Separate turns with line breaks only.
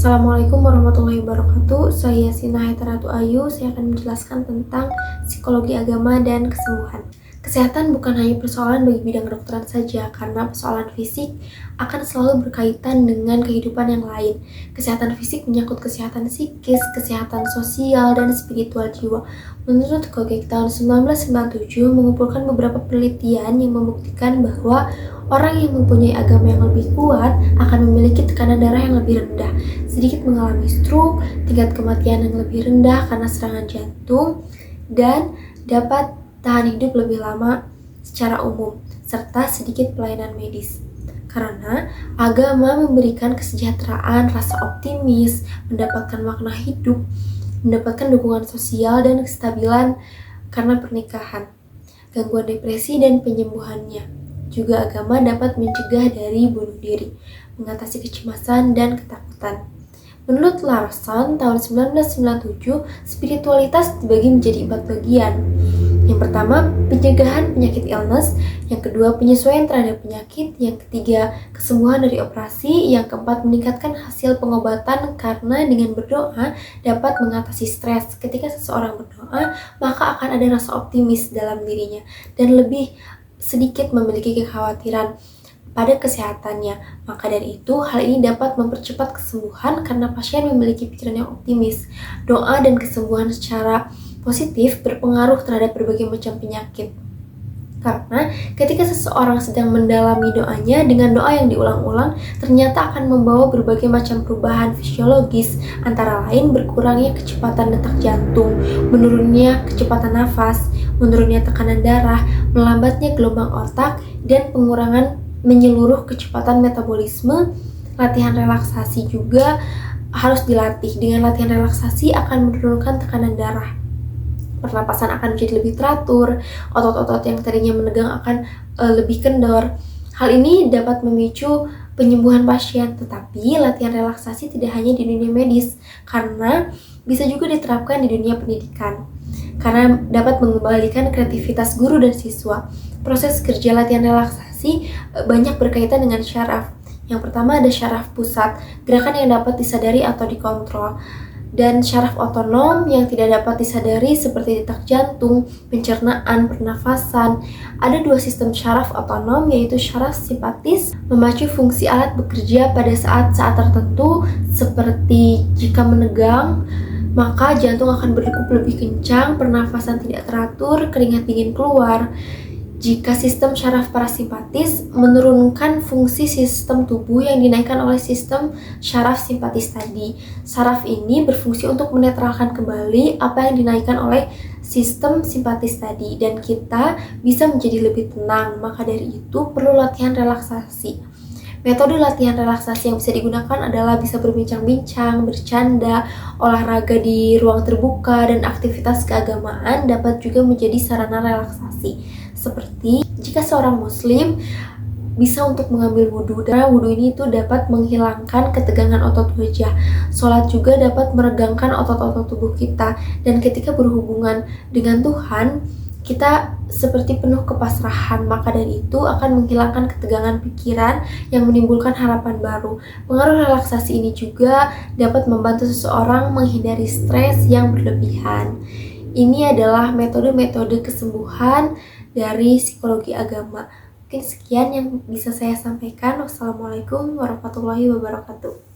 Assalamualaikum warahmatullahi wabarakatuh. Saya Sina Heteratu Ayu. Saya akan menjelaskan tentang psikologi agama dan kesembuhan. Kesehatan bukan hanya persoalan bagi bidang kedokteran saja, karena persoalan fisik akan selalu berkaitan dengan kehidupan yang lain. Kesehatan fisik menyangkut kesehatan psikis, kesehatan sosial, dan spiritual jiwa. Menurut Cogek tahun 1997 mengumpulkan beberapa penelitian yang membuktikan bahwa orang yang mempunyai agama yang lebih kuat akan memiliki tekanan darah yang lebih rendah, sedikit mengalami stroke, tingkat kematian yang lebih rendah karena serangan jantung, dan dapat tahan hidup lebih lama secara umum, serta sedikit pelayanan medis. Karena agama memberikan kesejahteraan, rasa optimis, mendapatkan makna hidup, mendapatkan dukungan sosial dan kestabilan karena pernikahan, gangguan depresi dan penyembuhannya. Juga agama dapat mencegah dari bunuh diri, mengatasi kecemasan dan ketakutan. Menurut Larson tahun 1997, spiritualitas dibagi menjadi 4 bagian. Yang pertama, pencegahan penyakit illness. Yang kedua, penyesuaian terhadap penyakit. Yang ketiga, kesembuhan dari operasi. Yang keempat, meningkatkan hasil pengobatan karena dengan berdoa dapat mengatasi stres. Ketika seseorang berdoa, maka akan ada rasa optimis dalam dirinya dan lebih sedikit memiliki kekhawatiran pada kesehatannya. Maka dari itu, hal ini dapat mempercepat kesembuhan karena pasien memiliki pikiran yang optimis. Doa dan kesembuhan secara positif berpengaruh terhadap berbagai macam penyakit. Karena ketika seseorang sedang mendalami doanya dengan doa yang diulang-ulang, ternyata akan membawa berbagai macam perubahan fisiologis, antara lain berkurangnya kecepatan detak jantung, menurunnya kecepatan nafas, menurunnya tekanan darah, melambatnya gelombang otak, dan pengurangan menyeluruh kecepatan metabolisme. Latihan relaksasi juga harus dilatih. Dengan latihan relaksasi akan menurunkan tekanan darah. Pernapasan akan menjadi lebih teratur, otot-otot yang tadinya menegang akan lebih kendor. Hal ini dapat memicu penyembuhan pasien, tetapi latihan relaksasi tidak hanya di dunia medis, karena bisa juga diterapkan di dunia pendidikan. Karena dapat mengembalikan kreativitas guru dan siswa. Proses kerja latihan relaksasi banyak berkaitan dengan syaraf. Yang pertama ada syaraf pusat, gerakan yang dapat disadari atau dikontrol. Dan syaraf otonom yang tidak dapat disadari seperti detak jantung, pencernaan, pernafasan. Ada 2 sistem syaraf otonom, yaitu syaraf simpatis memacu fungsi alat bekerja pada saat-saat tertentu, seperti jika menegang maka jantung akan berdegup lebih kencang, pernafasan tidak teratur, keringat dingin keluar. Jika sistem syaraf parasimpatis menurunkan fungsi sistem tubuh yang dinaikkan oleh sistem syaraf simpatis tadi. Syaraf ini berfungsi untuk menetralkan kembali apa yang dinaikkan oleh sistem simpatis tadi, dan kita bisa menjadi lebih tenang. Maka dari itu perlu latihan relaksasi. Metode latihan relaksasi yang bisa digunakan adalah bisa berbincang-bincang, bercanda, olahraga di ruang terbuka, dan aktivitas keagamaan dapat juga menjadi sarana relaksasi. Seperti jika seorang muslim bisa untuk mengambil wudhu, dan wudhu ini itu dapat menghilangkan ketegangan otot wajah. Sholat juga dapat meregangkan otot-otot tubuh kita, dan ketika berhubungan dengan Tuhan, kita seperti penuh kepasrahan. Maka dari itu akan menghilangkan ketegangan pikiran yang menimbulkan harapan baru. Pengaruh relaksasi ini juga dapat membantu seseorang menghindari stres yang berlebihan. Ini adalah metode-metode kesembuhan dari psikologi agama. Mungkin sekian yang bisa saya sampaikan. Wassalamualaikum warahmatullahi wabarakatuh.